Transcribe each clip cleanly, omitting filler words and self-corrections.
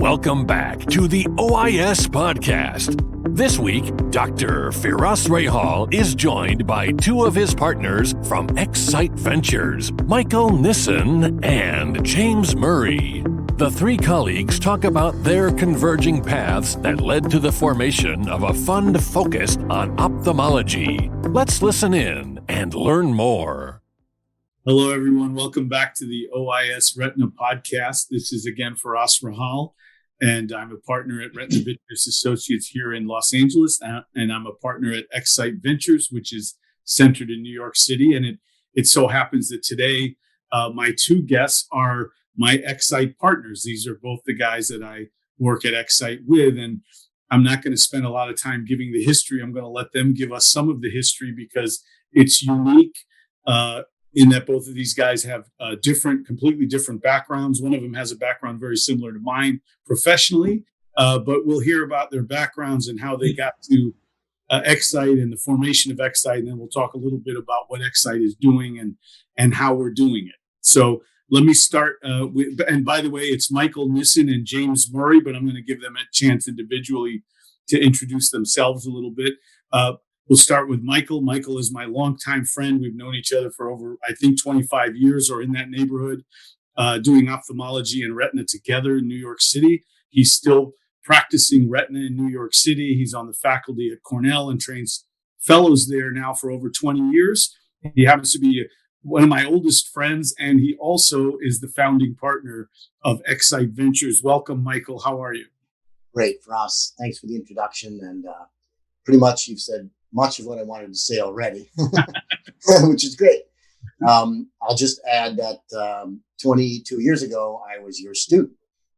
Welcome back to the OIS Podcast. This week, Dr. Firas Rahhal is joined by two of his partners from ExSight Ventures, Michael Nissen and James Murray. The three colleagues talk about their converging paths that led to the formation of a fund focused on ophthalmology. Let's listen in and learn more. Hello, everyone. Welcome back to the OIS Retina Podcast. This is again Firas Rahhal, and I'm a partner at Retina Venturess Associates here in Los Angeles, and I'm a partner at ExSight Ventures, which is centered in New York City. And it so happens that today my two guests are my ExSight partners. These are both the guys that I work at ExSight with, and I'm not going to spend a lot of time giving the history. I'm going to let them give us some of the history because it's unique. In that both of these guys have completely different backgrounds. One of them has a background very similar to mine professionally, but we'll hear about their backgrounds and how they got to ExSight and the formation of ExSight, and then we'll talk a little bit about what ExSight is doing and how we're doing it. So let me start with, and by the way, it's Michael Nissen and James Murray, but I'm going to give them a chance individually to introduce themselves a little bit. We'll start with Michael. Michael is my longtime friend. We've known each other for over, I think, 25 years or in that neighborhood, doing ophthalmology and retina together in New York City. He's still practicing retina in New York City. He's on the faculty at Cornell and trains fellows there now for over 20 years. He happens to be one of my oldest friends, and he also is the founding partner of ExSight Ventures. Welcome, Michael. How are you? Great, Ross. Thanks for the introduction. And pretty much you've said much of what I wanted to say already, which is great. I'll just add that 22 years ago, I was your student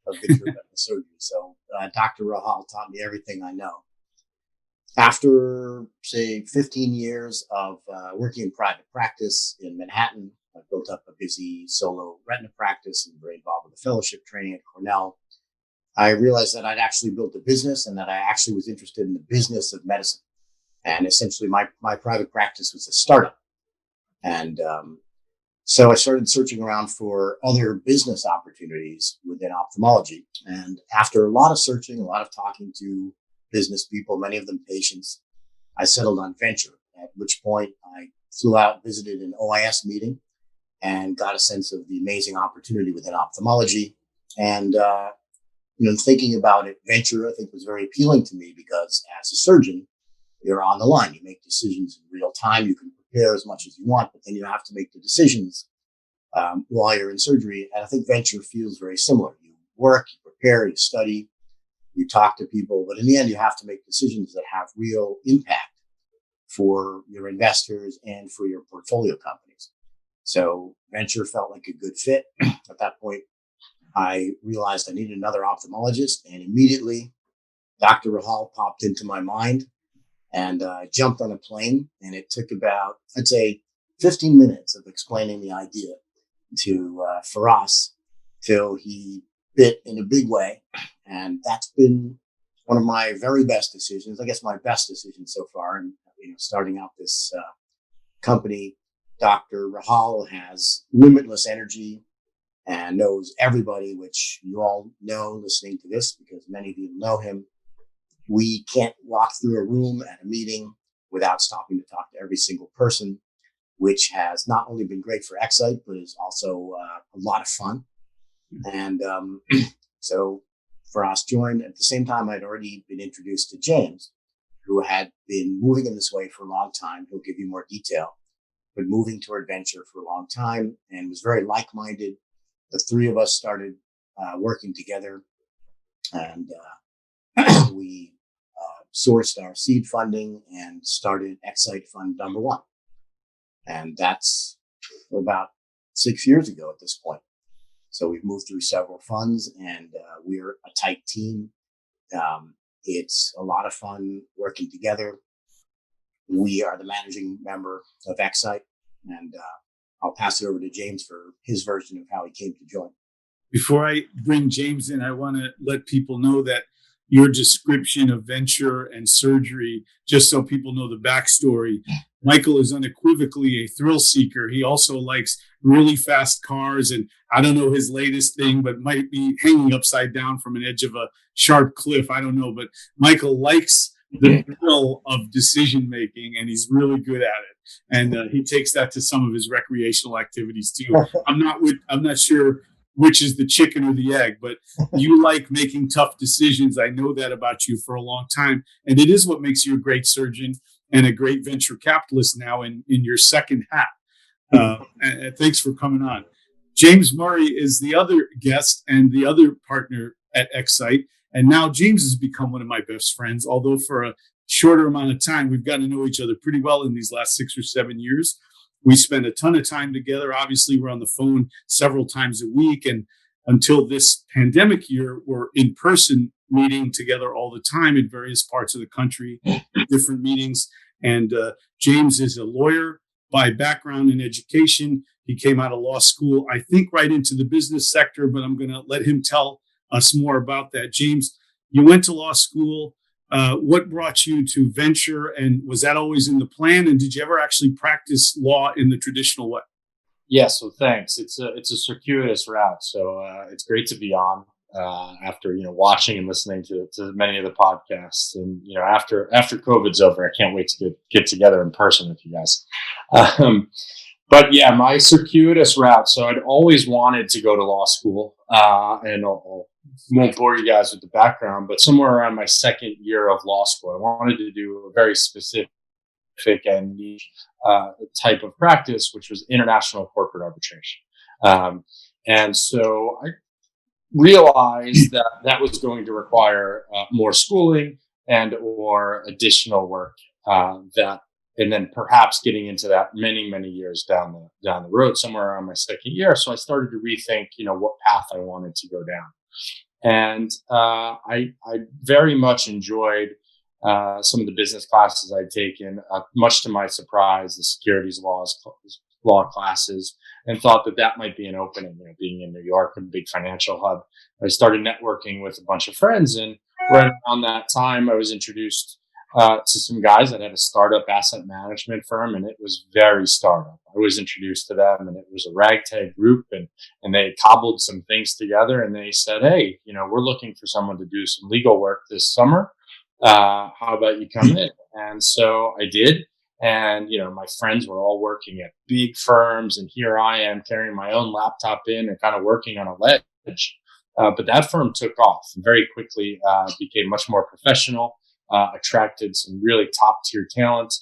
of visual retina surgery. So Dr. Rahhal taught me everything I know. After, say, 15 years of working in private practice in Manhattan, I built up a busy solo retina practice and very involved with the fellowship training at Cornell. I realized that I'd actually built a business and that I actually was interested in the business of medicine. And essentially my private practice was a startup. And so I started searching around for other business opportunities within ophthalmology. And after a lot of searching, a lot of talking to business people, many of them patients, I settled on venture, at which point I flew out, visited an OIS meeting, and got a sense of the amazing opportunity within ophthalmology. And thinking about it, venture, I think, was very appealing to me because as a surgeon, you're on the line. You make decisions in real time. You can prepare as much as you want, but then you have to make the decisions while you're in surgery. And I think venture feels very similar. You work, you prepare, you study, you talk to people, but in the end, you have to make decisions that have real impact for your investors and for your portfolio companies. So venture felt like a good fit. At that point, I realized I needed another ophthalmologist, and immediately Dr. Rahhal popped into my mind. And I jumped on a plane, and it took about, I'd say, 15 minutes of explaining the idea to Firas till he bit in a big way. And that's been one of my very best decisions, I guess my best decision so far. And starting out this company, Dr. Rahhal has limitless energy and knows everybody, which you all know listening to this because many of you know him. We can't walk through a room at a meeting without stopping to talk to every single person, which has not only been great for ExSight, but is also a lot of fun. And so Firas joined. At the same time, I'd already been introduced to James, who had been moving in this way for a long time. He'll give you more detail, but moving toward venture for a long time and was very like-minded. The three of us started working together, and we sourced our seed funding and started ExSight Fund number 1. And that's about 6 years ago at this point. So we've moved through several funds, and we're a tight team. It's a lot of fun working together. We are the managing member of ExSight, and I'll pass it over to James for his version of how he came to join. Before I bring James in, I want to let people know that your description of venture and surgery, just so people know the backstory, Michael is unequivocally a thrill seeker. He also likes really fast cars. And I don't know his latest thing, but might be hanging upside down from an edge of a sharp cliff. I don't know. But Michael likes the thrill of decision making, and he's really good at it. And he takes that to some of his recreational activities too. I'm not sure which is the chicken or the egg, but you like making tough decisions. I know that about you for a long time, and it is what makes you a great surgeon and a great venture capitalist now in your second hat. And thanks for coming on. James Murray is the other guest and the other partner at ExSight. And now James has become one of my best friends, although for a shorter amount of time, we've gotten to know each other pretty well in these last 6 or 7 years. We spend a ton of time together. Obviously, we're on the phone several times a week. And until this pandemic year, we're in person meeting together all the time in various parts of the country, different meetings. And James is a lawyer by background in education. He came out of law school, I think, right into the business sector, but I'm going to let him tell us more about that. James, you went to law school. What brought you to venture, and was that always in the plan? And did you ever actually practice law in the traditional way? Yeah, so thanks. It's a circuitous route, so it's great to be on after watching and listening to many of the podcasts. And after COVID's over, I can't wait to get together in person with you guys. But yeah, my circuitous route. So I'd always wanted to go to law school, and I'll won't bore you guys with the background, but somewhere around my second year of law school, I wanted to do a very specific and niche type of practice, which was international corporate arbitration. And so I realized that was going to require more schooling and or additional work and then perhaps getting into that many, many years down the road, somewhere around my second year. So I started to rethink, what path I wanted to go down. And I very much enjoyed some of the business classes I'd taken, much to my surprise, the securities law classes, and thought that might be an opening, being in New York, a big financial hub. I started networking with a bunch of friends, and right around that time, I was introduced to some guys that had a startup asset management firm, and it was very startup. I was introduced to them, and it was a ragtag group, and they had cobbled some things together, and they said, "Hey, we're looking for someone to do some legal work this summer. How about you come in?" And so I did. And, my friends were all working at big firms, and here I am carrying my own laptop in and kind of working on a ledge. But that firm took off and very quickly became much more professional. Attracted some really top tier talent,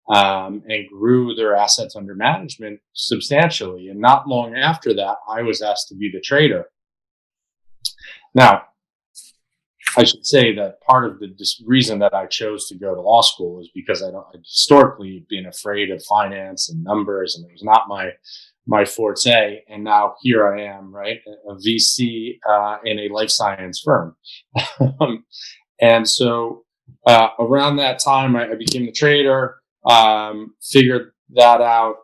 and grew their assets under management substantially. And not long after that, I was asked to be the trader. Now, I should say that part of the reason that I chose to go to law school is because I'd historically been afraid of finance and numbers, and it was not my forte. And now here I am, right, a VC in a life science firm. And so around that time, I became the trader, figured that out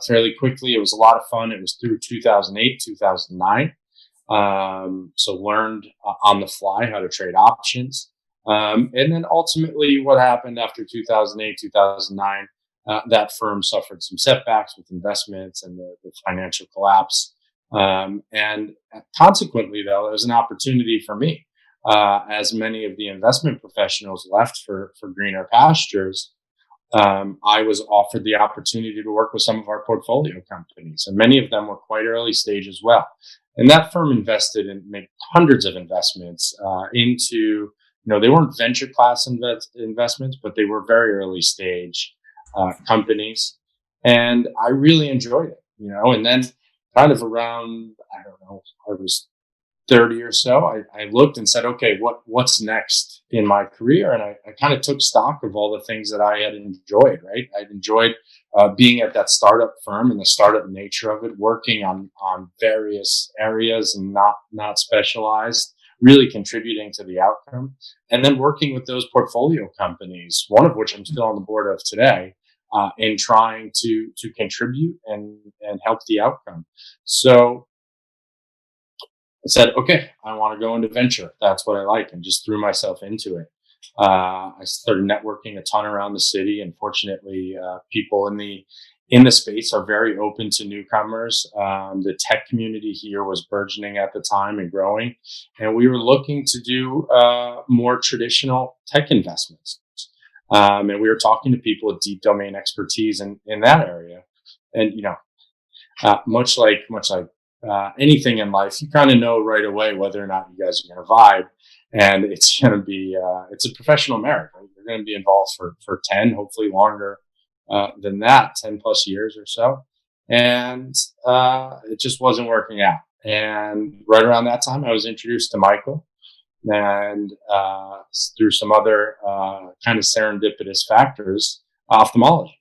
fairly quickly. It was a lot of fun. It was through 2008, 2009. So learned on the fly how to trade options. And then ultimately what happened after 2008, 2009, that firm suffered some setbacks with investments and the financial collapse. And consequently, though, it was an opportunity for me. As many of the investment professionals left for greener pastures, I was offered the opportunity to work with some of our portfolio companies, and many of them were quite early stage as well. And that firm invested and made hundreds of investments into, they weren't venture class investments, but they were very early stage companies. And I really enjoyed it, and then kind of around, I don't know, I was 30 or so, I looked and said, okay, what's next in my career? And I kind of took stock of all the things that I had enjoyed, right? I'd enjoyed being at that startup firm and the startup nature of it, working on various areas and not specialized, really contributing to the outcome. And then working with those portfolio companies, one of which I'm still on the board of today, in trying to contribute and help the outcome. So I said, okay, I want to go into venture. That's what I like, and just threw myself into it. I started networking a ton around the city, and fortunately, people in in the space are very open to newcomers. The tech community here was burgeoning at the time and growing, and we were looking to do more traditional tech investments. And we were talking to people with deep domain expertise in that area. And, much like anything in life, you kind of know right away whether or not you guys are going to vibe. And it's going to be, it's a professional marriage. Right? You're going to be involved for 10, hopefully longer than that, 10 plus years or so. And it just wasn't working out. And right around that time, I was introduced to Michael, and through some other kind of serendipitous factors, ophthalmology,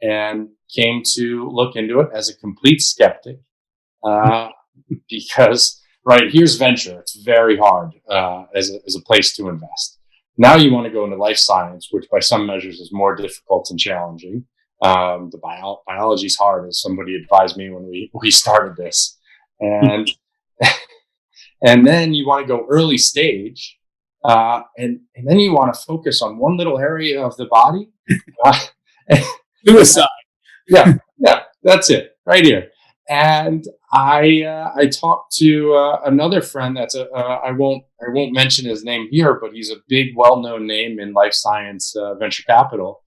and came to look into it as a complete skeptic because, right, here's venture. It's very hard as a place to invest. Now you want to go into life science, which by some measures is more difficult and challenging. The biology is hard, as somebody advised me when we started this. And and then you want to go early stage, and then you want to focus on one little area of the body. Suicide. Yeah, that's it right here. And I talked to another friend that's I won't mention his name here, but he's a big, well-known name in life science venture capital.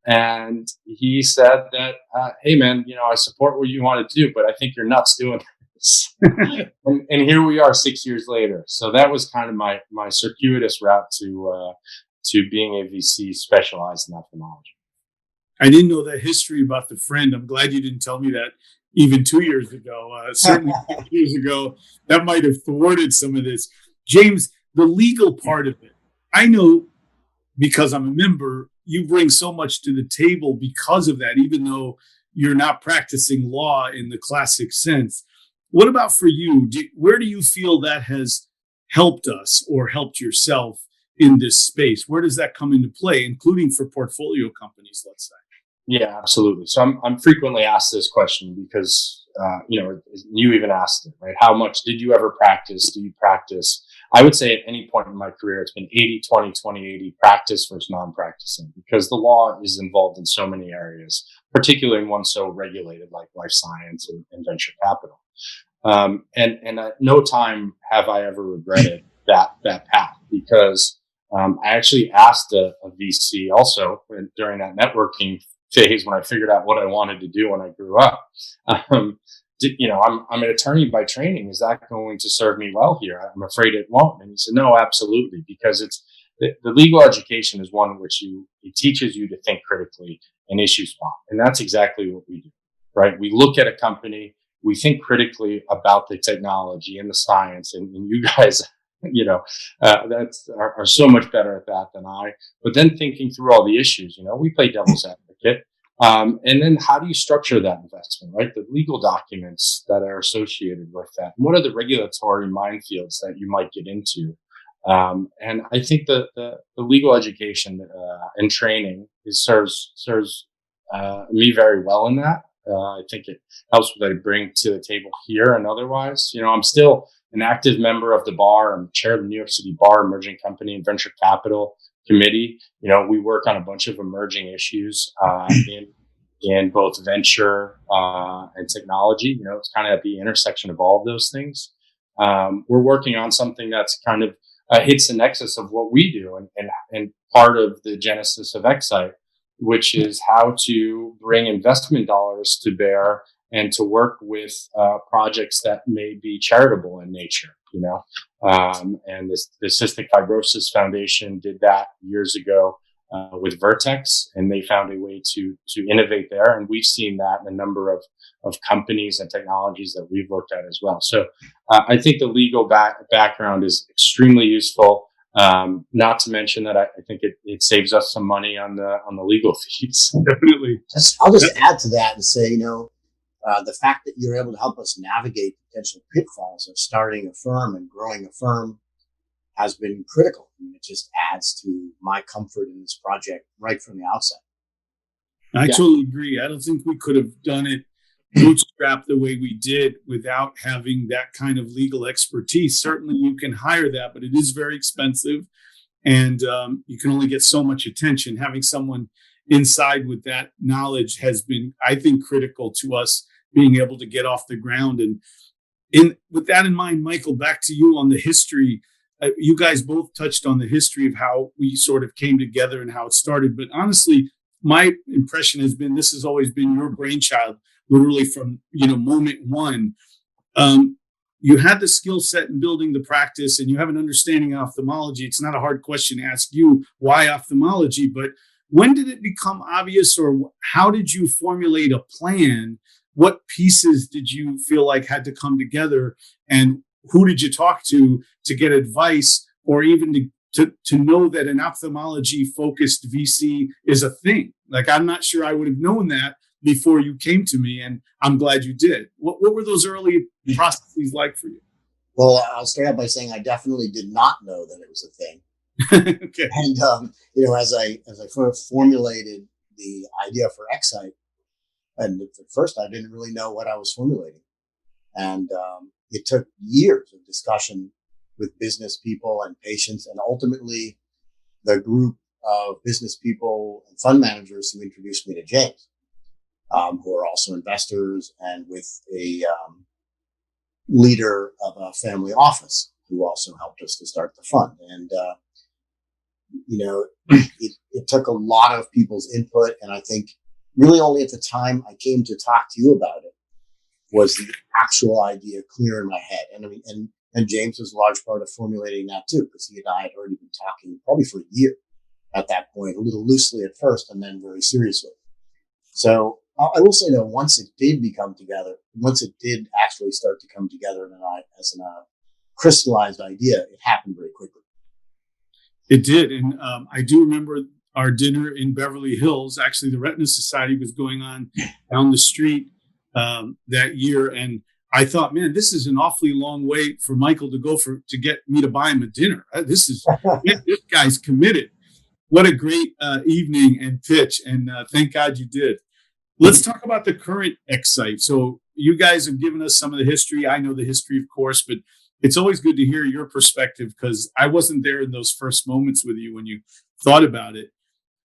And he said that, hey man, I support what you want to do, but I think you're nuts doing this. and here we are 6 years later. So that was kind of my circuitous route to being a VC specialized in ophthalmology. I didn't know that history about the friend. I'm glad you didn't tell me that even 2 years ago. Certainly 2 years ago, that might have thwarted some of this. James, the legal part of it, I know because I'm a member, you bring so much to the table because of that, even though you're not practicing law in the classic sense. What about for you? Where do you feel that has helped us or helped yourself in this space? Where does that come into play, including for portfolio companies, let's say? Yeah, absolutely. So I'm frequently asked this question because, you even asked it, right? How much did you ever practice? Do you practice? I would say at any point in my career, it's been 80-20, 20-80 practice versus non-practicing, because the law is involved in so many areas, particularly in one so regulated like life science and venture capital. And at no time have I ever regretted that path, because I actually asked a VC also during that networking phase when I figured out what I wanted to do when I grew up. I'm an attorney by training. Is that going to serve me well here? I'm afraid it won't. And he said, no, absolutely, because it's the legal education is one in which it teaches you to think critically and issue spot. And that's exactly what we do, right? We look at a company, we think critically about the technology and the science, and you guys are so much better at that than I. But then thinking through all the issues, we play devil's advocate. And then how do you structure that investment, right? The legal documents that are associated with that. And what are the regulatory minefields that you might get into? And I think the legal education and training serves me very well in that. I think it helps what I bring to the table here and otherwise. I'm still an active member of the bar. I'm chair of the New York City Bar Emerging Company and Venture Capital Committee. We work on a bunch of emerging issues in both venture and technology. It's kind of at the intersection of all of those things. We're working on something that's kind of hits the nexus of what we do and part of the genesis of ExSight, which is how to bring investment dollars to bear and to work with projects that may be charitable in nature, and the Cystic Fibrosis Foundation did that years ago with Vertex, and they found a way to innovate there. And we've seen that in a number of companies and technologies that we've looked at as well. So I think the legal background is extremely useful. Not to mention that I think it saves us some money on the legal fees. Definitely. I'll just add to that and say, the fact that you're able to help us navigate potential pitfalls of starting a firm and growing a firm has been critical. It just adds to my comfort in this project right from the outset. I totally agree. I don't think we could have done it bootstrap the way we did without having that kind of legal expertise. Certainly you can hire that, but it is very expensive, and you can only get so much attention. Having someone inside with that knowledge has been, I think, critical to us being able to get off the ground. And with that in mind, Michael, back to you on the history. You guys both touched on the history of how we sort of came together and how it started. But honestly, my impression has been this has always been your brainchild, literally from moment one. You had the skill set in building the practice, and you have an understanding of ophthalmology. It's not a hard question to ask you why ophthalmology, but when did it become obvious, or how did you formulate a plan? What pieces did you feel like had to come together, and who did you talk to get advice, or even to know that an ophthalmology focused VC is a thing? Like, I'm not sure I would have known that before you came to me, and I'm glad you did. What were those early processes like for you? Well, I'll start out by saying I definitely did not know that it was a thing. Okay. And as I sort of formulated the idea for ExSight, and at first I didn't really know what I was formulating, and it took years of discussion with business people and patients, and ultimately the group of business people and fund managers who introduced me to James, who are also investors, and with a leader of a family office who also helped us to start the fund. And it took a lot of people's input, and I think really only at the time I came to talk to you about it was the actual idea clear in my head. And James was a large part of formulating that too, because he and I had already been talking probably for a year at that point, a little loosely at first and then very seriously. So I will say that once it did actually start to come together as a crystallized idea, it happened very quickly. It did. And I do remember our dinner in Beverly Hills. Actually, the Retina Society was going on down the street that year. And I thought, man, this is an awfully long way for Michael to go to get me to buy him a dinner. This guy's committed. What a great evening and pitch. And thank God you did. Let's talk about the current ExSight. So you guys have given us some of the history. I know the history, of course, but it's always good to hear your perspective, because I wasn't there in those first moments with you when you thought about it.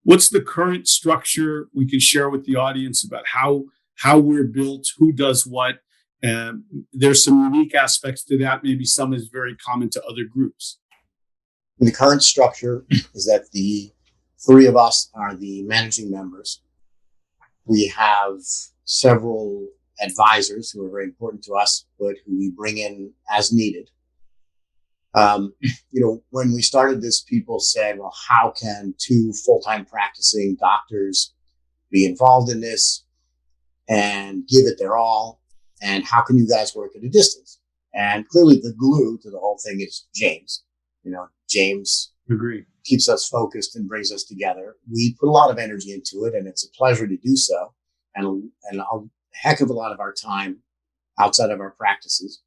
What's the current structure we can share with the audience about how we're built, who does what? There's some unique aspects to that. Maybe some is very common to other groups. The current structure is that the three of us are the managing members. We have several advisors who are very important to us, but who we bring in as needed. When we started this, people said, well, how can two full-time practicing doctors be involved in this and give it their all? And how can you guys work at a distance? And clearly the glue to the whole thing is James. James Agree. Keeps us focused and brings us together. We put a lot of energy into it, and it's a pleasure to do so. And a heck of a lot of our time outside of our practices.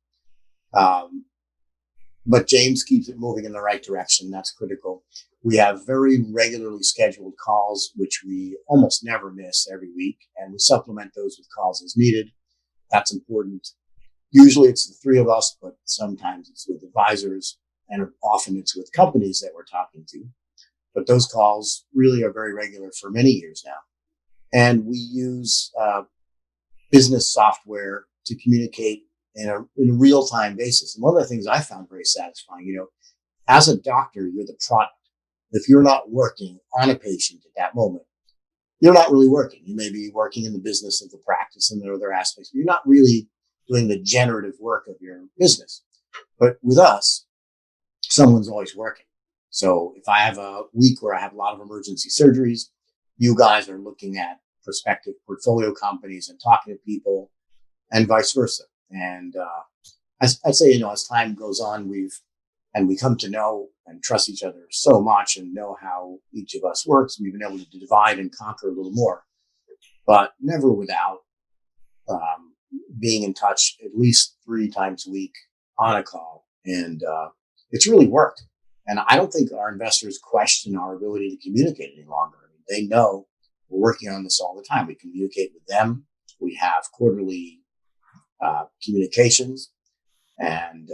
But James keeps it moving in the right direction. That's critical. We have very regularly scheduled calls, which we almost never miss every week. And we supplement those with calls as needed. That's important. Usually it's the three of us, but sometimes it's with advisors, and often it's with companies that we're talking to. But those calls really are very regular for many years now. And we use business software to communicate in a real-time basis. And one of the things I found very satisfying, as a doctor, you're the product. If you're not working on a patient at that moment, you're not really working. You may be working in the business of the practice and there are other aspects, but you're not really doing the generative work of your business. But with us, someone's always working. So if I have a week where I have a lot of emergency surgeries, you guys are looking at prospective portfolio companies and talking to people, and vice versa. And I'd say, as time goes on, we come to know and trust each other so much and know how each of us works. We've been able to divide and conquer a little more, but never without being in touch at least 3 times a week on a call. And it's really worked. And I don't think our investors question our ability to communicate any longer. They know we're working on this all the time. We communicate with them. We have quarterly communications and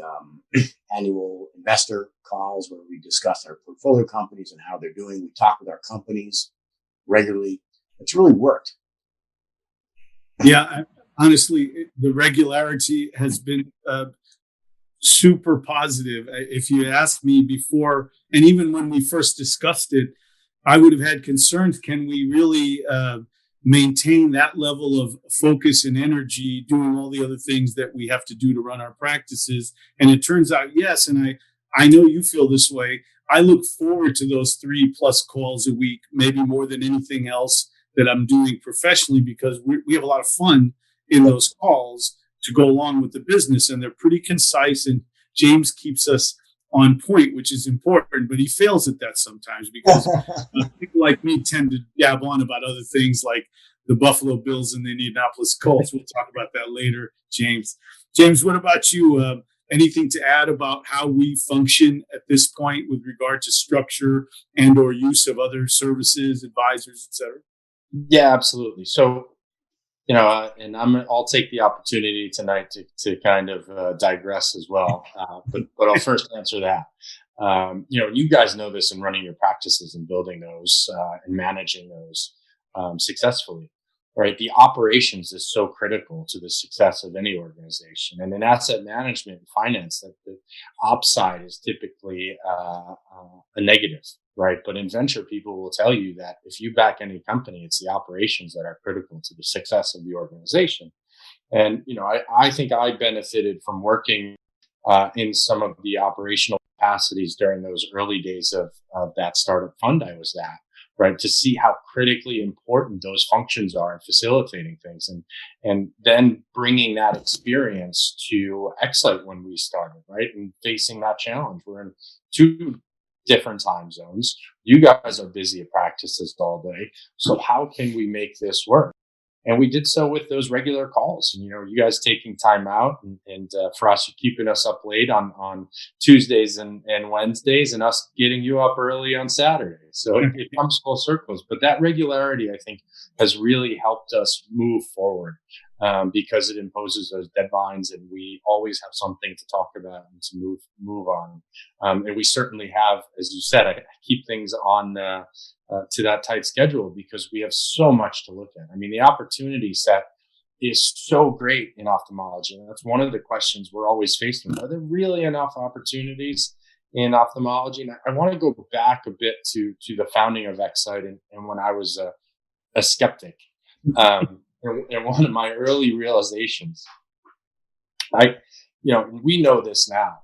annual investor calls where we discuss our portfolio companies and how they're doing. We talk with our companies regularly. It's really worked. Yeah, honestly, the regularity has been super positive. If you asked me before, and even when we first discussed it, I would have had concerns. Can we really maintain that level of focus and energy doing all the other things that we have to do to run our practices? And it turns out, yes. And I know you feel this way. I look forward to those 3+ calls a week, maybe more than anything else that I'm doing professionally, because we have a lot of fun in those calls to go along with the business, and they're pretty concise. And James keeps us on point, which is important, but he fails at that sometimes because people like me tend to gab on about other things like the Buffalo Bills and the Indianapolis Colts. We'll talk about that later, James. James, what about you? Anything to add about how we function at this point with regard to structure and or use of other services, advisors, et cetera? Yeah, absolutely. So, and I'll take the opportunity tonight to kind of digress as well. But I'll first answer that. You guys know this in running your practices and building those and managing those successfully, right? The operations is so critical to the success of any organization. And in asset management and finance, the ops side is typically a negative, right? But in venture, people will tell you that if you back any company, it's the operations that are critical to the success of the organization. And, I think I benefited from working in some of the operational capacities during those early days of that startup fund I was at, right? To see how critically important those functions are in facilitating things, and then bringing that experience to ExSight when we started, right? And facing that challenge. We're in 2 different time zones. You guys are busy at practices all day. So how can we make this work? And we did so with those regular calls. And, you guys taking time out and for us, keeping us up late on Tuesdays and Wednesdays, and us getting you up early on Saturdays. So it comes full circles. But that regularity, I think, has really helped us move forward because it imposes those deadlines, and we always have something to talk about and to move on. And we certainly have, as you said, I keep things on to that tight schedule because we have so much to look at. I mean, the opportunity set is so great in ophthalmology. And that's one of the questions we're always faced with. Are there really enough opportunities in ophthalmology? And I want to go back a bit to the founding of ExSight and when I was a skeptic. And one of my early realizations, we know this now,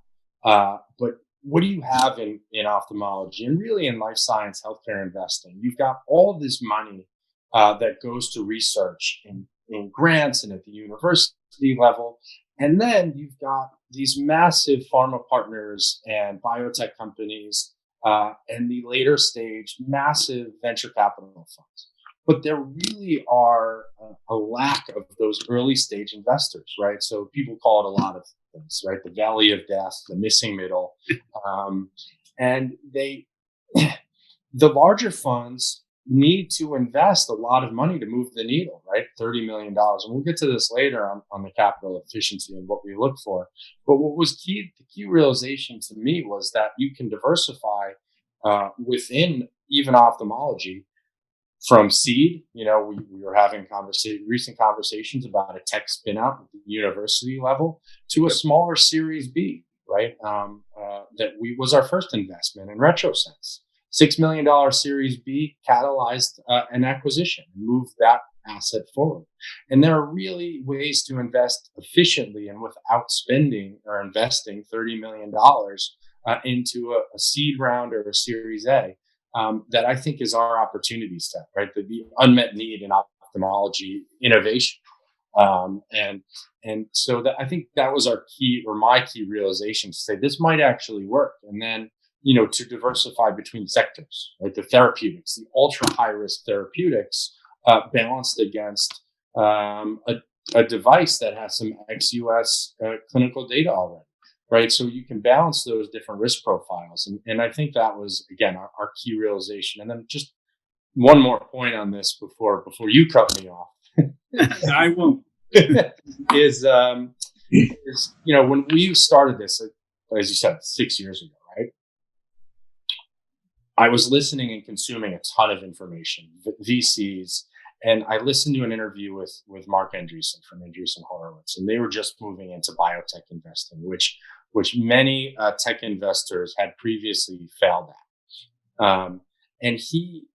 but what do you have in ophthalmology and really in life science, healthcare investing? You've got all this money that goes to research in grants and at the university level. And then you've got these massive pharma partners and biotech companies and the later stage massive venture capital funds. But there really are a lack of those early stage investors, right? So people call it a lot of things, right? The valley of death, the missing middle. And the larger funds need to invest a lot of money to move the needle, right? $30 million. And we'll get to this later on the capital efficiency and what we look for. But what was the key realization to me was that you can diversify within even ophthalmology from seed. We were having recent conversations about a tech spin out at the university level to a smaller Series B, right? That was our first investment in RetroSense. $6 million Series B catalyzed an acquisition and moved that asset forward. And there are really ways to invest efficiently and without spending or investing $30 million into a seed round or a Series A. That I think is our opportunity set, right? The unmet need in ophthalmology innovation. And so that I think that was my key realization to say this might actually work. And then, to diversify between sectors, right? The therapeutics, the ultra high risk therapeutics, balanced against a device that has some ex-US clinical data already. Right. So you can balance those different risk profiles. And I think that was, again, our key realization. And then just one more point on this before you cut me off. I won't. is when we started this, as you said, 6 years ago, right? I was listening and consuming a ton of information, VCs, And I listened to an interview with Mark Andreessen from Andreessen Horowitz, and they were just moving into biotech investing, which many tech investors had previously failed at. And he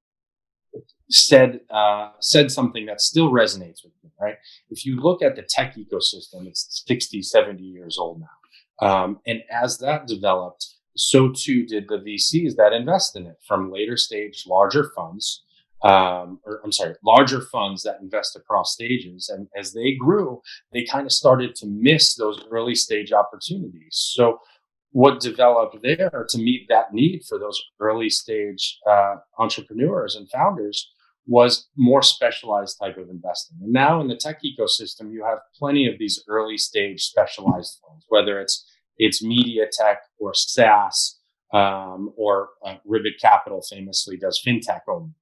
said something that still resonates with me, right? If you look at the tech ecosystem, it's 60, 70 years old now. And as that developed, so too did the VCs that invest in it, from later stage, larger funds, larger funds that invest across stages. And as they grew, they kind of started to miss those early stage opportunities. So what developed there to meet that need for those early stage entrepreneurs and founders was more specialized type of investing. And now in the tech ecosystem, you have plenty of these early stage specialized funds, whether it's media tech or SaaS, or Rivet Capital famously does fintech only.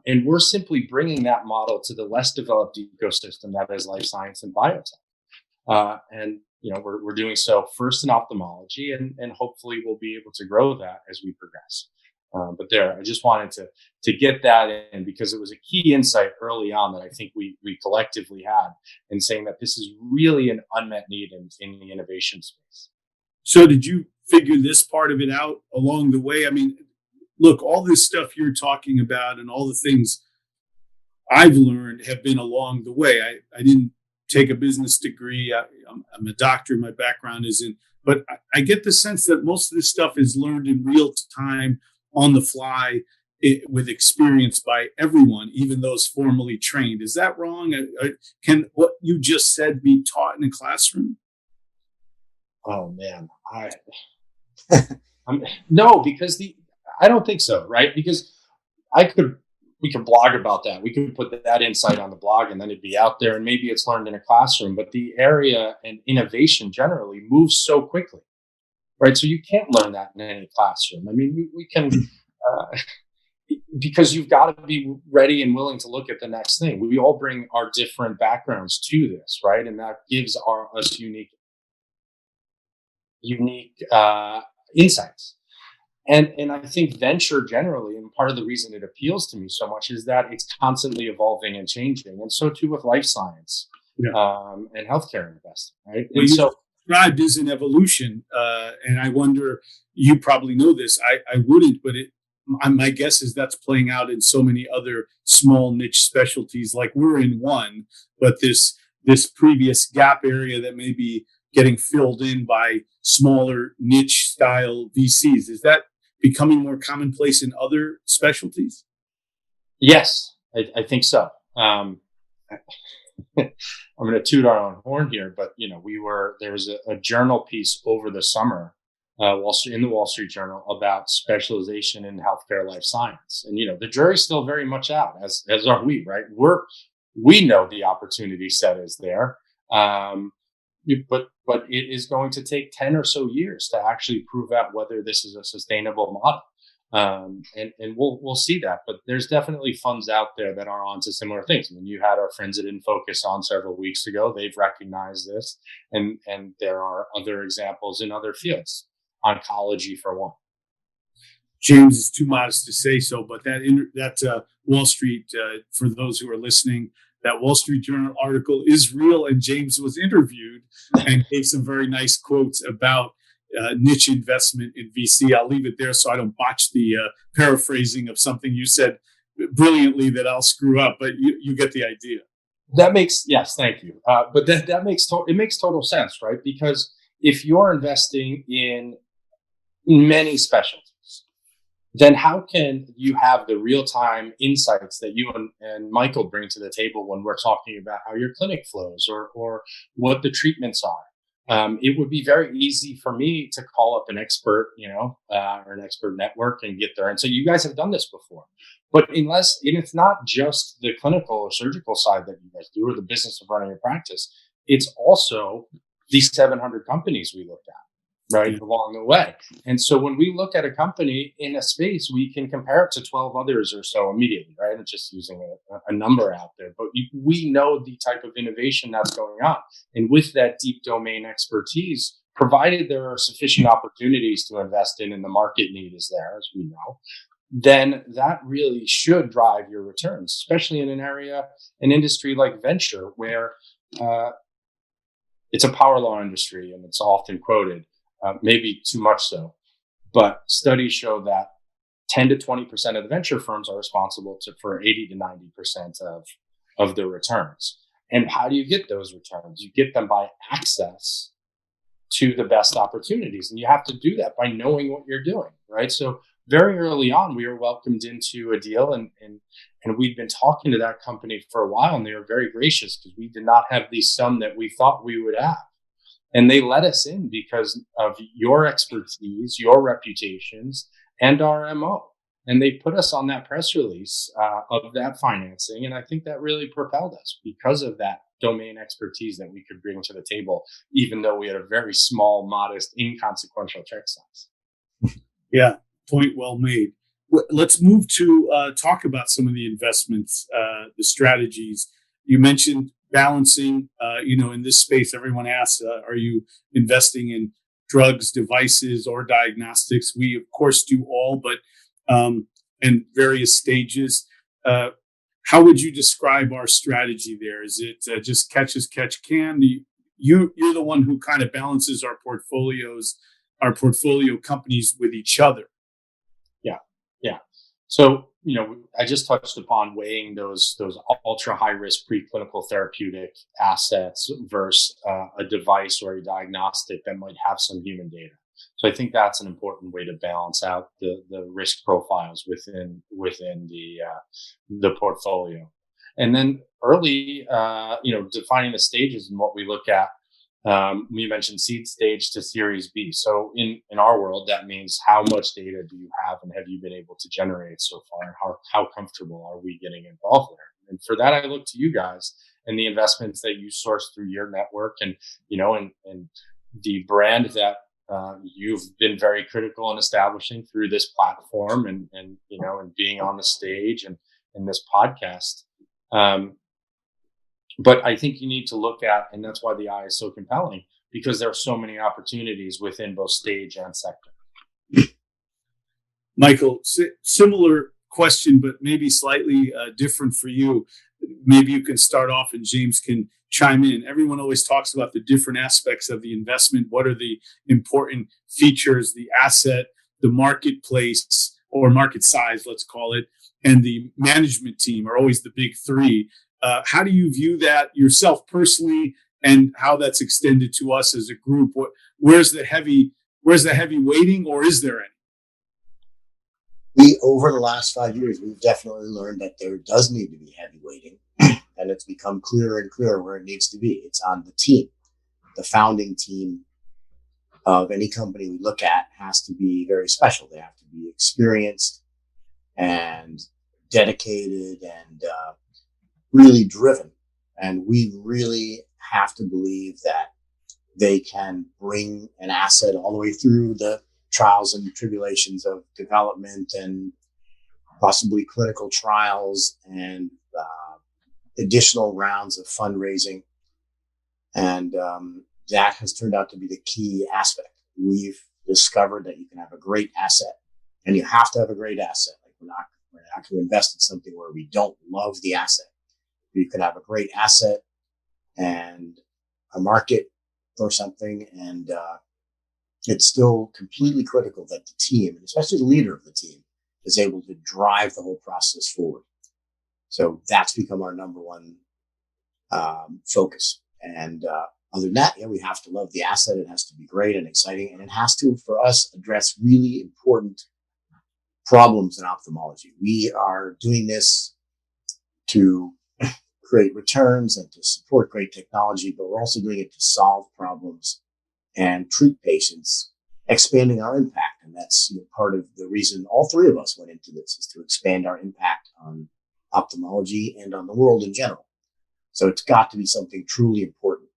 And we're simply bringing that model to the less developed ecosystem that is life science and biotech. And we're doing so first in ophthalmology, and hopefully we'll be able to grow that as we progress. But I just wanted to get that in, because it was a key insight early on that I think we collectively had, in saying that this is really an unmet need in the innovation space. So did you figure this part of it out along the way? I mean, look, all this stuff you're talking about and all the things I've learned have been along the way. I didn't take a business degree. I'm a doctor. My background isn't, but I get the sense that most of this stuff is learned in real time, on the fly, with experience by everyone, even those formally trained. Is that wrong? Can what you just said be taught in a classroom? Oh man, no, because I don't think so, right? Because we could blog about that. We could put that insight on the blog, and then it'd be out there, and maybe it's learned in a classroom. But the area and innovation generally moves so quickly, right? So you can't learn that in any classroom. I mean, we can, because you've got to be ready and willing to look at the next thing. We all bring our different backgrounds to this, right? And that gives us unique insights. And I think venture generally, and part of the reason it appeals to me so much, is that it's constantly evolving and changing. And so too with life science, and healthcare investing, right? Well, and so described as an evolution. And I wonder, you probably know this, I wouldn't, but my guess is that's playing out in so many other small niche specialties, like we're in one, but this previous gap area that may be getting filled in by smaller niche style VCs. Is that becoming more commonplace in other specialties? Yes, I think so. I'm going to toot our own horn here, but there was a journal piece over the summer, in the Wall Street Journal, about specialization in healthcare life science, and the jury's still very much out, as are we, right? We know the opportunity set is there, but it is going to take 10 or so years to actually prove out whether this is a sustainable model. And we'll see that, but there's definitely funds out there that are onto similar things. I mean, you had our friends at InFocus on several weeks ago. They've recognized this, and there are other examples in other fields, oncology for one. James is too modest to say so, but that Wall Street, for those who are listening, that Wall Street Journal article is real, and James was interviewed and gave some very nice quotes about niche investment in VC. I'll leave it there so I don't botch the paraphrasing of something you said brilliantly that I'll screw up, but you get the idea. Yes, thank you. But that makes total sense, right? Because if you're investing in many specialties, then how can you have the real-time insights that you and Michael bring to the table when we're talking about how your clinic flows or what the treatments are? It would be very easy for me to call up an expert, or an expert network, and get there and say, you guys have done this before. But it's not just the clinical or surgical side that you guys do, or the business of running a practice. It's also these 700 companies we looked at, right, along the way. And so when we look at a company in a space, we can compare it to 12 others or so immediately, right? And just using a number out there. But we know the type of innovation that's going on. And with that deep domain expertise, provided there are sufficient opportunities to invest in and the market need is there, as we know, then that really should drive your returns, especially in an industry like venture, where it's a power law industry and it's often quoted, maybe too much so. But studies show that 10 to 20% of the venture firms are responsible for 80 to 90% of the returns. And how do you get those returns? You get them by access to the best opportunities. And you have to do that by knowing what you're doing, right? So very early on, we were welcomed into a deal, and we'd been talking to that company for a while, and they were very gracious because we did not have the sum that we thought we would have. And they let us in because of your expertise, your reputations, and our MO. And they put us on that press release of that financing. And I think that really propelled us because of that domain expertise that we could bring to the table, even though we had a very small, modest, inconsequential check size. Yeah, point well made. Let's move to talk about some of the investments, the strategies. You mentioned balancing, in this space, everyone asks, are you investing in drugs, devices, or diagnostics? We, of course, do all, but in various stages. How would you describe our strategy there? Is it just catch as catch can? You're the one who kind of balances our portfolio companies with each other. Yeah. So, I just touched upon weighing those ultra high risk preclinical therapeutic assets versus a device or a diagnostic that might have some human data. So I think that's an important way to balance out the risk profiles within the portfolio. And then early, defining the stages and what we look at. We mentioned seed stage to Series B. So in our world, that means how much data do you have and have you been able to generate so far? And how comfortable are we getting involved there? And for that, I look to you guys and the investments that you source through your network and the brand that you've been very critical in establishing through this platform and being on the stage and in this podcast. But I think you need to look at, and that's why the eye is so compelling, because there are so many opportunities within both stage and sector. Michael, similar question, but maybe slightly different for you. Maybe you can start off and James can chime in. Everyone always talks about the different aspects of the investment. What are the important features, the asset, the marketplace or market size, let's call it, and the management team are always the big three. How do you view that yourself personally, and how that's extended to us as a group? Where's the heavy weighting, or is there any? Over the last 5 years, we've definitely learned that there does need to be heavy weighting, and it's become clearer and clearer where it needs to be. It's on the team. The founding team of any company we look at has to be very special. They have to be experienced and dedicated and really driven. And we really have to believe that they can bring an asset all the way through the trials and tribulations of development and possibly clinical trials and additional rounds of fundraising. And that has turned out to be the key aspect. We've discovered that you can have a great asset, and you have to have a great asset. Like we're not going to invest in something where we don't love the asset. You can have a great asset and a market or something, and it's still completely critical that the team, and especially the leader of the team, is able to drive the whole process forward. So that's become our number one focus. And other than that, we have to love the asset. It has to be great and exciting, and it has to, for us, address really important problems in ophthalmology. We are doing this to create returns and to support great technology, but we're also doing it to solve problems and treat patients, expanding our impact. And that's part of the reason all three of us went into this, is to expand our impact on ophthalmology and on the world in general. So it's got to be something truly important.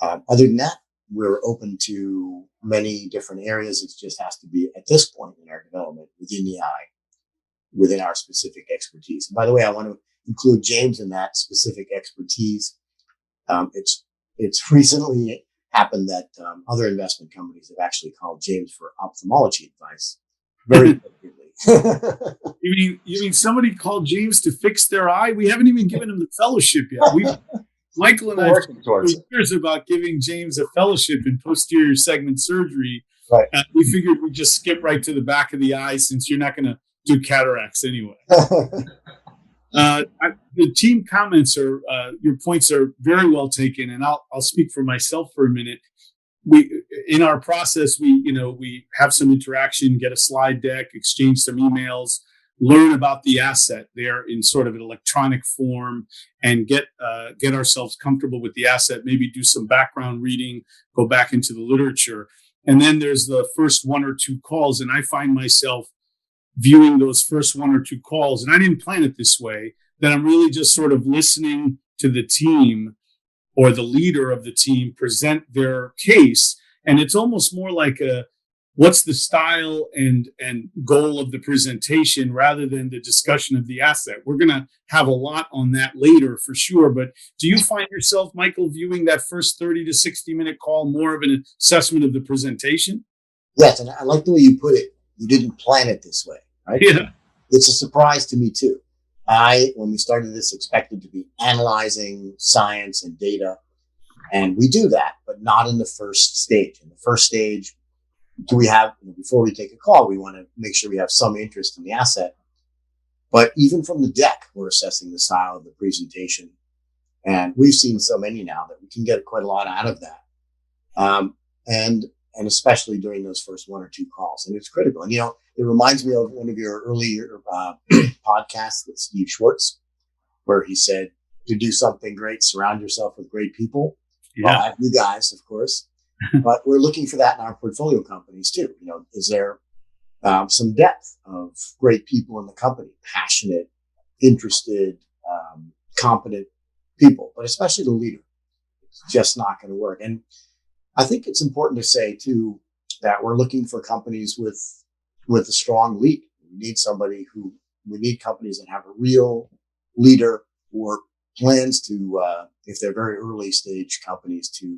Other than that, we're open to many different areas. It just has to be, at this point in our development, within the eye, within our specific expertise. And by the way, I want to include James in that specific expertise. It's recently happened that other investment companies have actually called James for ophthalmology advice very appropriately. You mean somebody called James to fix their eye? We haven't even given him the fellowship yet. Michael and I have talked for years about giving James a fellowship in posterior segment surgery. Right. We figured we'd just skip right to the back of the eye since you're not going to do cataracts anyway. The team comments are your points are very well taken, and I'll speak for myself for a minute. In our process, we have some interaction, get a slide deck, exchange some emails, learn about the asset there in sort of an electronic form, and get ourselves comfortable with the asset. Maybe do some background reading, go back into the literature, and then there's the first one or two calls, and I find myself viewing those first one or two calls, and I didn't plan it this way, that I'm really just sort of listening to the team or the leader of the team present their case. And it's almost more like what's the style and goal of the presentation rather than the discussion of the asset. We're going to have a lot on that later for sure. But do you find yourself, Michael, viewing that first 30 to 60 minute call more of an assessment of the presentation? Yes. And I like the way you put it. You didn't plan it this way, right? Yeah. It's a surprise to me too. When we started this, expected to be analyzing science and data. And we do that, but not in the first stage. In the first stage, before we take a call, we want to make sure we have some interest in the asset. But even from the deck, we're assessing the style of the presentation. And we've seen so many now that we can get quite a lot out of that. And especially during those first one or two calls. And it's critical. And, it reminds me of one of your earlier podcasts with Steve Schwartz, where he said, to do something great, surround yourself with great people. Yeah. Well, you guys, of course. But we're looking for that in our portfolio companies too. Is there some depth of great people in the company, passionate, interested, competent people, but especially the leader. It's just not going to work. And I think it's important to say too, that we're looking for companies with a strong lead. We need companies that have a real leader or plans to, if they're very early stage companies, to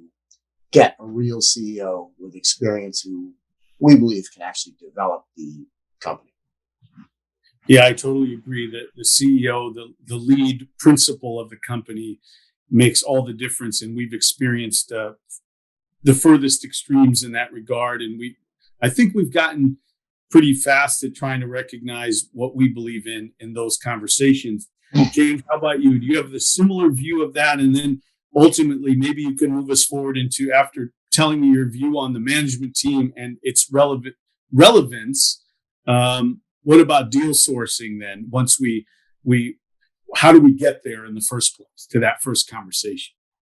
get a real CEO with experience who we believe can actually develop the company. Yeah, I totally agree that the CEO, the lead principal of the company, makes all the difference. And we've experienced the furthest extremes in that regard. And I think we've gotten pretty fast at trying to recognize what we believe in those conversations. James, how about you? Do you have the similar view of that? And then ultimately, maybe you can move us forward into, after telling me your view on the management team and its relevance, what about deal sourcing then? Once how do we get there in the first place to that first conversation?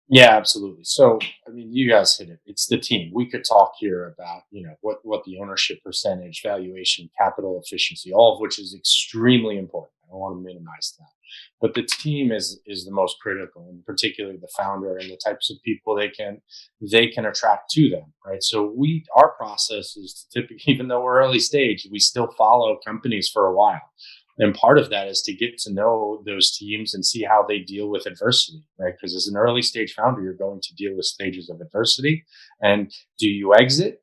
Yeah, absolutely. So, you guys hit it. It's the team. We could talk here about, what the ownership percentage, valuation, capital efficiency, all of which is extremely important. I don't want to minimize that. But the team is the most critical, and particularly the founder and the types of people they can attract to them, right? So our process is to typically, even though we're early stage, we still follow companies for a while. And part of that is to get to know those teams and see how they deal with adversity, right? Because as an early stage founder, you're going to deal with stages of adversity. And do you exit,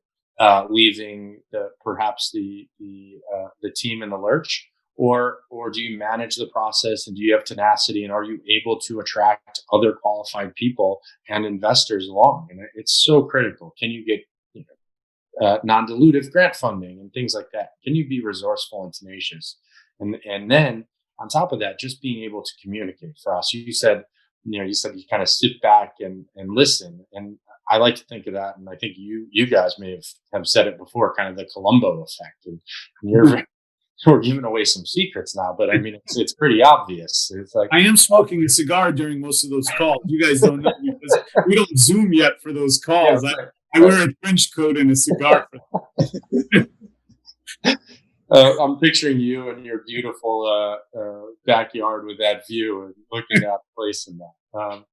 leaving perhaps the team in the lurch, or do you manage the process, and do you have tenacity, and are you able to attract other qualified people and investors along? And it's so critical. Can you get non-dilutive grant funding and things like that? Can you be resourceful and tenacious? And then on top of that, just being able to communicate. For us, you said you kind of sit back and listen. And I like to think of that. And I think you guys may have said it before, kind of the Columbo effect. And we're giving away some secrets now, but it's pretty obvious. It's like, I am smoking a cigar during most of those calls. You guys don't know because we don't Zoom yet for those calls. Yeah, right. I wear a trench coat and a cigar. I'm picturing you in your beautiful backyard with that view and looking at the place in that.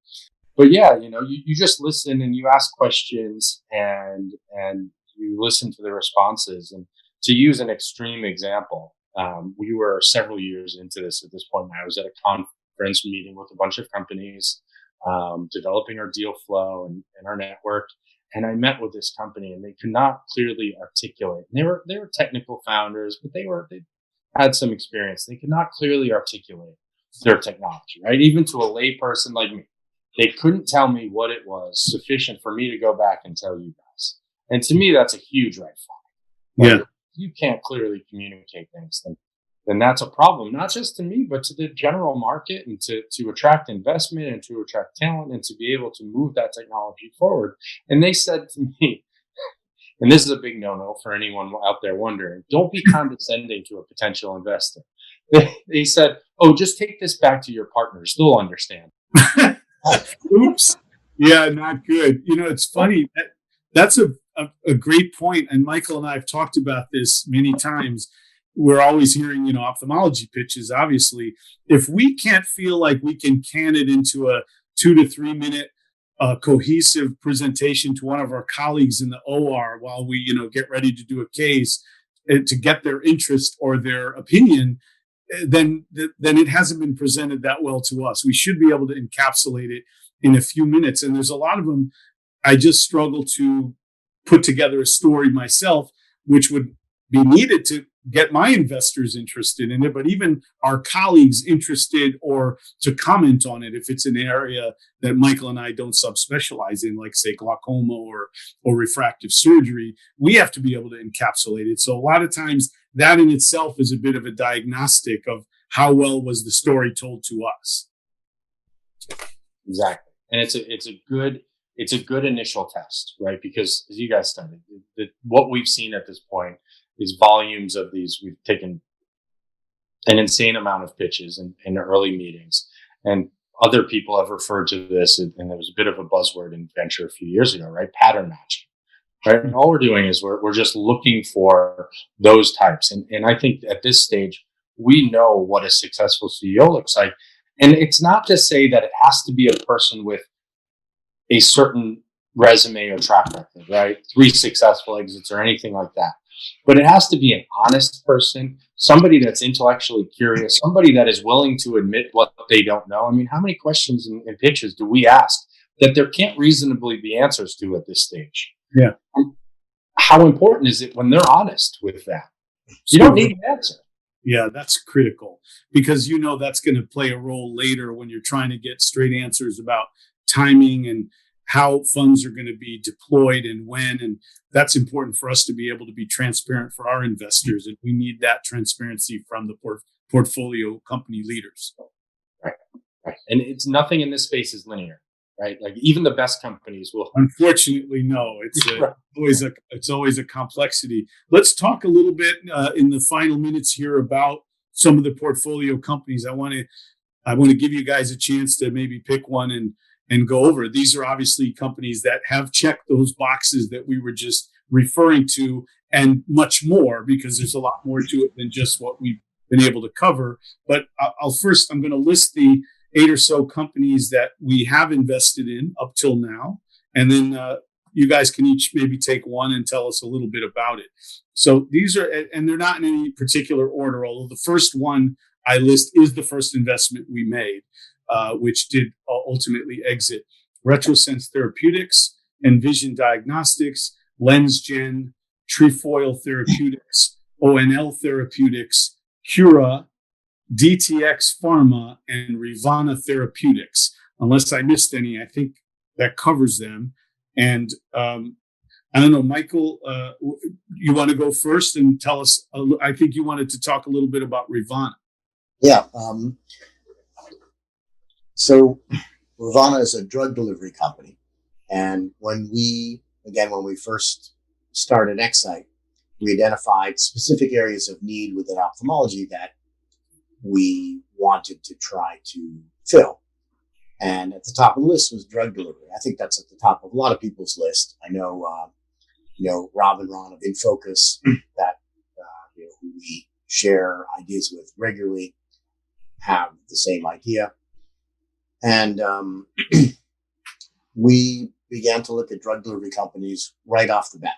But yeah, you just listen and you ask questions and you listen to the responses. And to use an extreme example, we were several years into this at this point. I was at a conference meeting with a bunch of companies, developing our deal flow and our network. And I met with this company, and they could not clearly articulate. And they were technical founders, but they had some experience, they could not clearly articulate their technology, right? Even to a lay person like me, they couldn't tell me what it was sufficient for me to go back and tell you guys. And to me, that's a huge red flag. Yeah. If you can't clearly communicate things, then that's a problem, not just to me, but to the general market, and to attract investment and to attract talent and to be able to move that technology forward. And they said to me, and this is a big no-no for anyone out there wondering, don't be condescending to a potential investor. They said, oh, just take this back to your partners. They'll understand. Oops. Yeah, not good. It's funny. That's a great point. And Michael and I have talked about this many times. We're always hearing, ophthalmology pitches, obviously. If we can't feel like we can can it into a 2 to 3 minute cohesive presentation to one of our colleagues in the OR while we, get ready to do a case to get their interest or their opinion, then it hasn't been presented that well to us. We should be able to encapsulate it in a few minutes. And there's a lot of them. I just struggle to put together a story myself, which would be needed to get my investors interested in it, but even our colleagues interested or to comment on it if it's an area that Michael and I don't subspecialize in, like say glaucoma or refractive surgery. We have to be able to encapsulate it. So a lot of times that in itself is a bit of a diagnostic of how well was the story told to us. Exactly. And it's a good initial test, right? Because as you guys said, what we've seen at this point is volumes of these. We've taken an insane amount of pitches in early meetings, and other people have referred to this, and there was a bit of a buzzword in venture a few years ago, right? Pattern matching, right? And all we're doing is we're just looking for those types. And I think at this stage, we know what a successful CEO looks like. And it's not to say that it has to be a person with a certain resume or track record, right? 3 successful exits or anything like that. But it has to be an honest person, somebody that's intellectually curious, somebody that is willing to admit what they don't know. I mean, how many questions and pitches do we ask that there can't reasonably be answers to at this stage? Yeah. And how important is it when they're honest with that? You don't need an answer. Yeah, that's critical because that's going to play a role later when you're trying to get straight answers about timing and how funds are going to be deployed and when. And that's important for us to be able to be transparent for our investors. And we need that transparency from the portfolio company leaders. Right. And it's nothing in this space is linear, right? Like even the best companies will. Unfortunately, no. It's always a complexity. Let's talk a little bit in the final minutes here about some of the portfolio companies. I want to give you guys a chance to maybe pick one and go over. These are obviously companies that have checked those boxes that we were just referring to and much more, because there's a lot more to it than just what we've been able to cover. But I'm going to list the 8 or so companies that we have invested in up till now. And then you guys can each maybe take one and tell us a little bit about it. So these are, and they're not in any particular order, although the first one I list is the first investment we made, which did ultimately exit. Retrosense Therapeutics, Envision Diagnostics, LensGen, Trefoil Therapeutics, ONL Therapeutics, Cura, DTX Pharma, and Rivana Therapeutics. Unless I missed any, I think that covers them. And I don't know, Michael, you want to go first and tell us? I think you wanted to talk a little bit about Rivana. Yeah. So Rivana is a drug delivery company. And when we first started ExSight, we identified specific areas of need within ophthalmology that we wanted to try to fill. And at the top of the list was drug delivery. I think that's at the top of a lot of people's list. I know, Rob and Ron of InFocus that, who we share ideas with regularly, have the same idea. And we began to look at drug delivery companies right off the bat.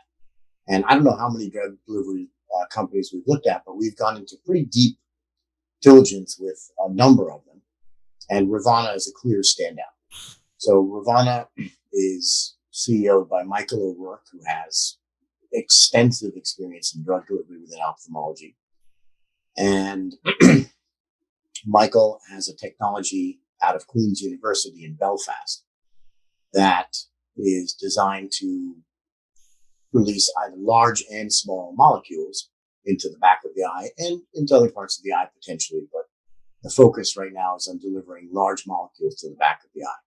And I don't know how many drug delivery companies we've looked at, but we've gone into pretty deep diligence with a number of them. And Rivana is a clear standout. So Rivana is CEO'd by Michael O'Rourke, who has extensive experience in drug delivery within ophthalmology. And Michael has a technology out of Queen's University in Belfast that is designed to release either large and small molecules into the back of the eye and into other parts of the eye potentially. But the focus right now is on delivering large molecules to the back of the eye.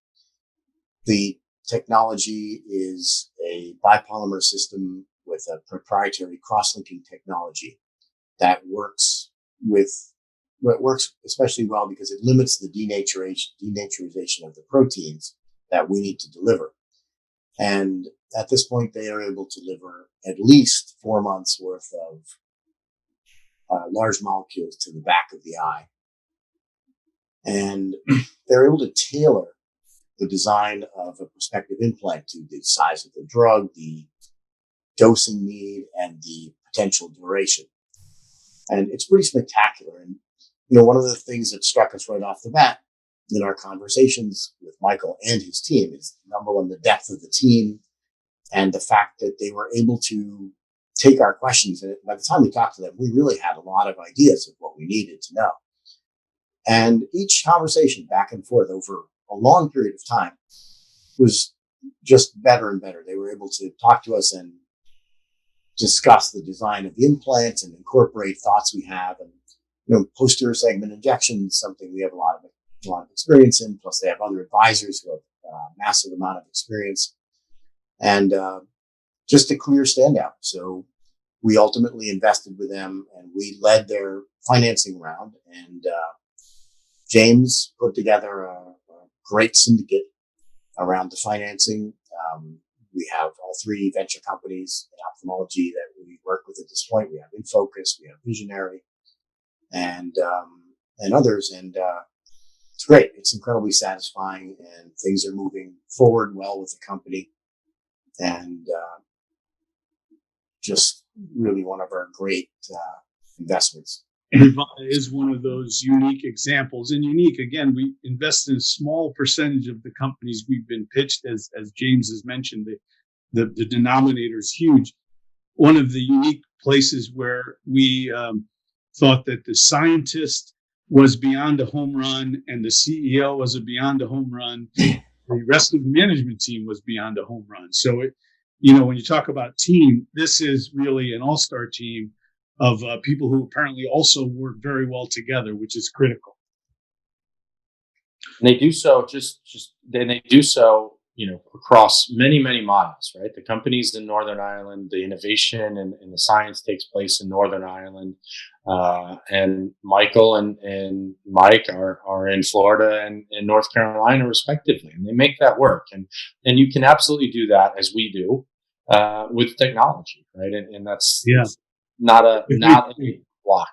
The technology is a bipolymer system with a proprietary cross-linking technology that works especially well because it limits the denaturization of the proteins that we need to deliver. And at this point, they are able to deliver at least 4 months worth of large molecules to the back of the eye. And they're able to tailor the design of a prospective implant to the size of the drug, the dosing need, and the potential duration. And it's pretty spectacular. And, one of the things that struck us right off the bat in our conversations with Michael and his team is, number one, the depth of the team and the fact that they were able to take our questions. And by the time we talked to them, we really had a lot of ideas of what we needed to know. And each conversation back and forth over a long period of time was just better and better. They were able to talk to us and discuss the design of the implants and incorporate thoughts we have. And, posterior segment injection is something we have a lot of experience in. Plus they have other advisors who have a massive amount of experience and just a clear standout. So we ultimately invested with them and we led their financing round, and James put together a great syndicate around the financing. We have all three venture companies in ophthalmology that we work with at this point. We have InFocus, we have Visionary, and others. And it's great. It's incredibly satisfying, and things are moving forward well with the company. And just really one of our great investments. Nirvana is one of those unique examples. And unique, again, we invest in a small percentage of the companies we've been pitched. As James has mentioned, the denominator is huge. One of the unique places where we thought that the scientist was beyond a home run and the CEO was beyond a home run, the rest of the management team was beyond a home run. So, when you talk about team, this is really an all-star team of people who apparently also work very well together, which is critical. And they do so they do so, across many, many miles, right? The company's in Northern Ireland, the innovation and the science takes place in Northern Ireland. And Michael and Mike are in Florida and in North Carolina, respectively. And they make that work. And you can absolutely do that as we do, with technology, right? And that's, not a block.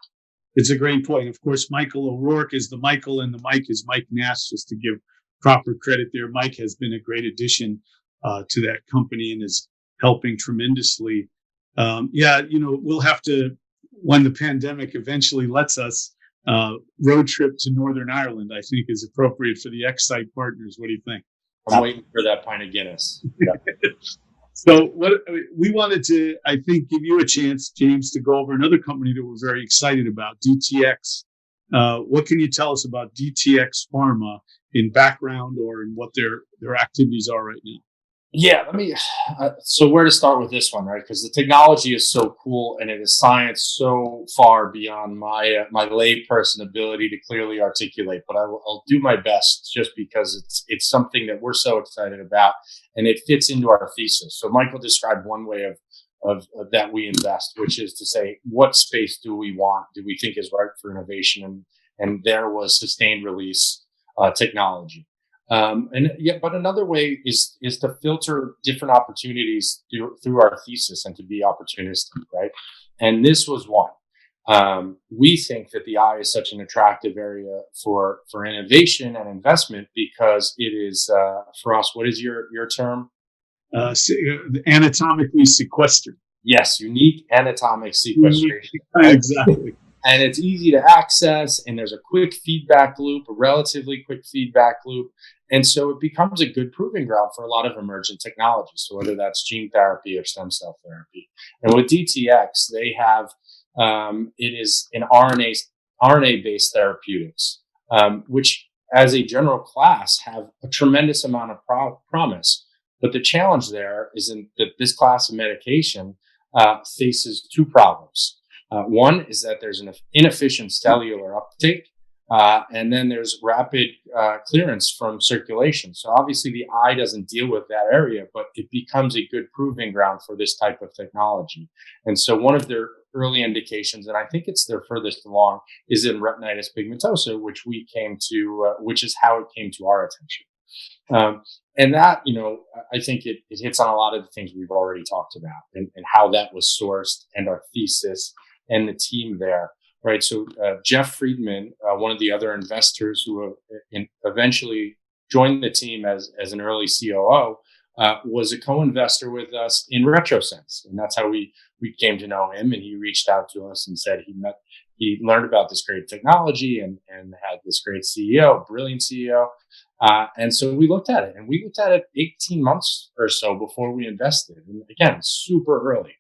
It's a great point. Of course, Michael O'Rourke is the Michael, and the Mike is Mike Nass, just to give proper credit there. Mike has been a great addition to that company and is helping tremendously. We'll have to, when the pandemic eventually lets us, road trip to Northern Ireland, I think is appropriate for the ExSight partners. What do you think? I'm waiting for that pint of Guinness. Yeah. So what we wanted to, I think, give you a chance, James, to go over another company that we're very excited about, DTX. What can you tell us about DTX Pharma in background or in what their activities are right now? Yeah, so where to start with this one, right? Because the technology is so cool and it is science so far beyond my layperson ability to clearly articulate, but I'll do my best just because it's something that we're so excited about and it fits into our thesis. So Michael described one way of that we invest, which is to say, what space do we want? Do we think is right for innovation? And there was sustained release technology. But another way is to filter different opportunities through our thesis and to be opportunistic, right? And this was one. We think that the eye is such an attractive area for innovation and investment because it is, for us, what is your term? Anatomically sequestered. Yes, unique anatomic sequestration. Right? Exactly. And it's easy to access, and there's a quick feedback loop, a relatively quick feedback loop. And so it becomes a good proving ground for a lot of emergent technologies. So whether that's gene therapy or stem cell therapy. And with DTX, they have It is an RNA-based therapeutics, which as a general class have a tremendous amount of promise. But the challenge there is that this class of medication faces two problems. One is that there's an inefficient cellular uptake, and then there's rapid clearance from circulation. So obviously the eye doesn't deal with that area, but it becomes a good proving ground for this type of technology. And so one of their early indications, and I think it's their furthest along, is in retinitis pigmentosa, which is how it came to our attention. And that, I think it hits on a lot of the things we've already talked about and how that was sourced and our thesis and the team there, right? So Jeff Friedman, one of the other investors who eventually joined the team as an early COO, was a co-investor with us in RetroSense. And that's how we came to know him. And he reached out to us and said he learned about this great technology and had this great CEO, brilliant CEO. And so we looked at it, and we looked at it 18 months or so before we invested. And again, super early.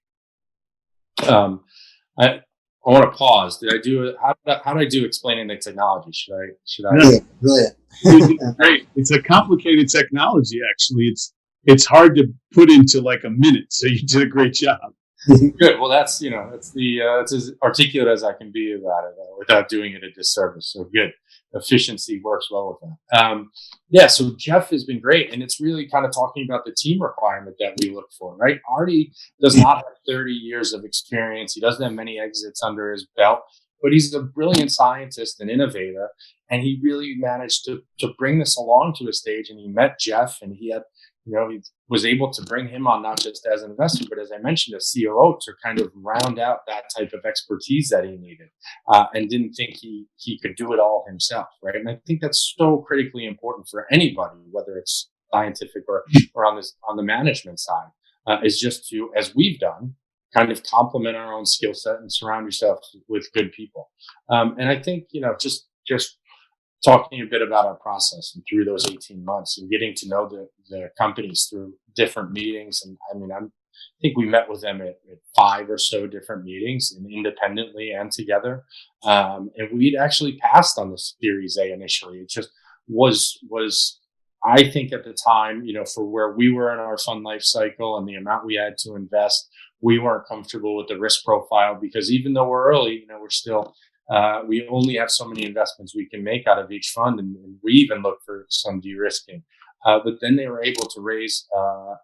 I want to pause. Did I do it? How did I do explaining the technology? Should I? Brilliant. Great. It's a complicated technology. Actually, it's hard to put into like a minute. So you did a great job. Good. Well, that's it's as articulate as I can be about it without doing it a disservice. So good. Efficiency works well with that. So Jeff has been great, and it's really kind of talking about the team requirement that we look for, right? Artie does not have 30 years of experience. He doesn't have many exits under his belt, but he's a brilliant scientist and innovator, and he really managed to bring this along to a stage. And he met Jeff, and he had, he was able to bring him on not just as an investor, but as I mentioned, as COO to kind of round out that type of expertise that he needed, and didn't think he could do it all himself, right? And I think that's so critically important for anybody, whether it's scientific or on the management side, is just to, as we've done, kind of complement our own skill set and surround yourself with good people. And I think, just talking a bit about our process and through those 18 months and getting to know the companies through different meetings. And I think we met with them at 5 or so different meetings, and independently and together. And we'd actually passed on the Series A initially. It just was, I think at the time, for where we were in our fund life cycle and the amount we had to invest, we weren't comfortable with the risk profile, because even though we're early, we're still, we only have so many investments we can make out of each fund, and we even look for some de-risking. But then they were able to raise a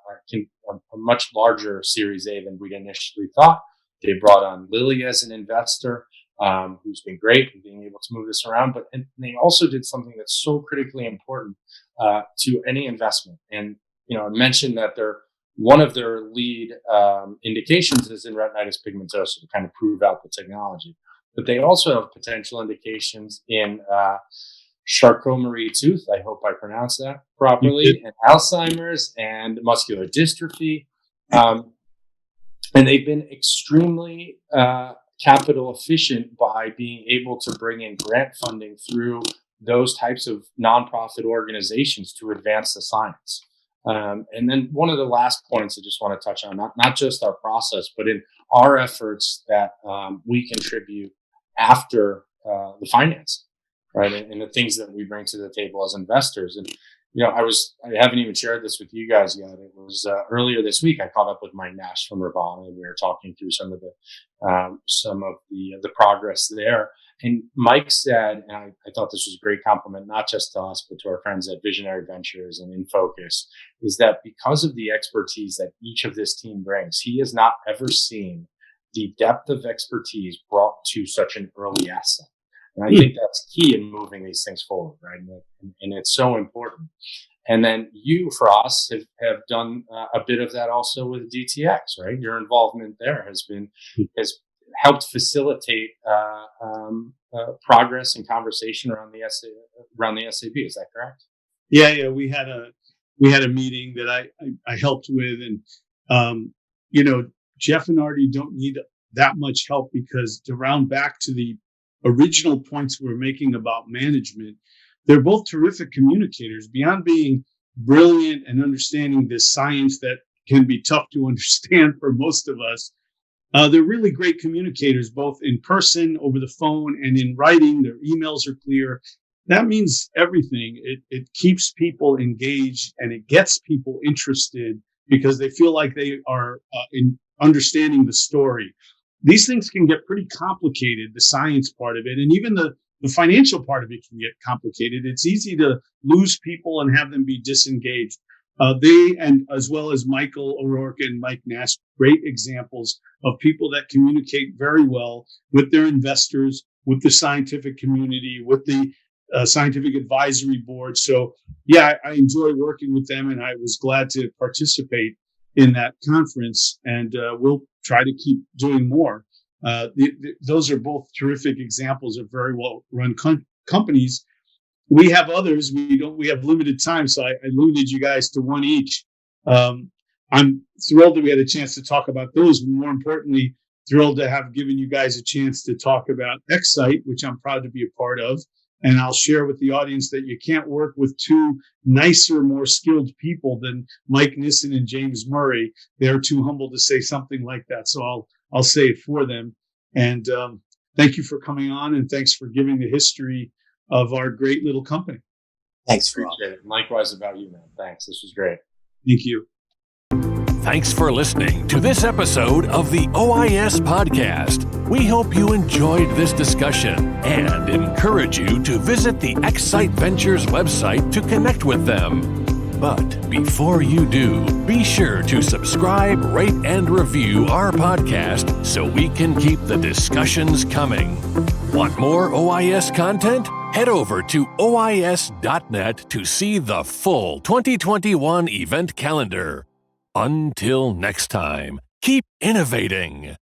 much larger Series A than we'd initially thought. They brought on Lilly as an investor, who's been great in being able to move this around. And they also did something that's so critically important to any investment. And I mentioned that one of their lead indications is in retinitis pigmentosa to kind of prove out the technology. But they also have potential indications in Charcot-Marie-Tooth, I hope I pronounced that properly, and Alzheimer's and muscular dystrophy. And they've been extremely capital efficient by being able to bring in grant funding through those types of nonprofit organizations to advance the science. And then one of the last points I just want to touch on, not just our process, but in our efforts that we contribute after the finance, right? And the things that we bring to the table as investors. And, I haven't even shared this with you guys yet. It was earlier this week, I caught up with Mike Nash from Ravana, and we were talking through some of the progress there. And Mike said, and I thought this was a great compliment, not just to us, but to our friends at Visionary Ventures and InFocus, is that because of the expertise that each of this team brings, he has not ever seen the depth of expertise brought to such an early asset. And I think that's key in moving these things forward, right? And it's so important. And then you, for us, have done a bit of that also with DTX, right? Your involvement there has helped facilitate progress and conversation around the SAB. Is that correct? Yeah. We had a meeting that I helped with, and Jeff and Artie don't need that much help, because to round back to the original points we're making about management, they're both terrific communicators. Beyond being brilliant and understanding this science that can be tough to understand for most of us, They're really great communicators, both in person, over the phone, and in writing. Their emails are clear. That means everything. It keeps people engaged and it gets people interested because they feel like they are in understanding the story. These things can get pretty complicated, the science part of it, and even the financial part of it can get complicated. It's easy to lose people and have them be disengaged. They, and as well as Michael O'Rourke and Mike Nash, great examples of people that communicate very well with their investors, with the scientific community, with the scientific advisory board. So yeah, I enjoy working with them, and I was glad to participate in that conference, and we'll try to keep doing more. Those are both terrific examples of very well run companies. We have others. We have limited time, so I limited you guys to one each. I'm thrilled that we had a chance to talk about those. More importantly, thrilled to have given you guys a chance to talk about ExSight, which I'm proud to be a part of. And I'll share with the audience that you can't work with two nicer, more skilled people than Mike Nissen and James Murray. They're too humble to say something like that. So I'll say it for them. And thank you for coming on, and thanks for giving the history of our great little company. Thanks, Rob. Appreciate it. Likewise about you, man. Thanks. This was great. Thank you. Thanks for listening to this episode of the OIS Podcast. We hope you enjoyed this discussion and encourage you to visit the ExSight Ventures website to connect with them. But before you do, be sure to subscribe, rate, and review our podcast so we can keep the discussions coming. Want more OIS content? Head over to OIS.net to see the full 2021 event calendar. Until next time, keep innovating.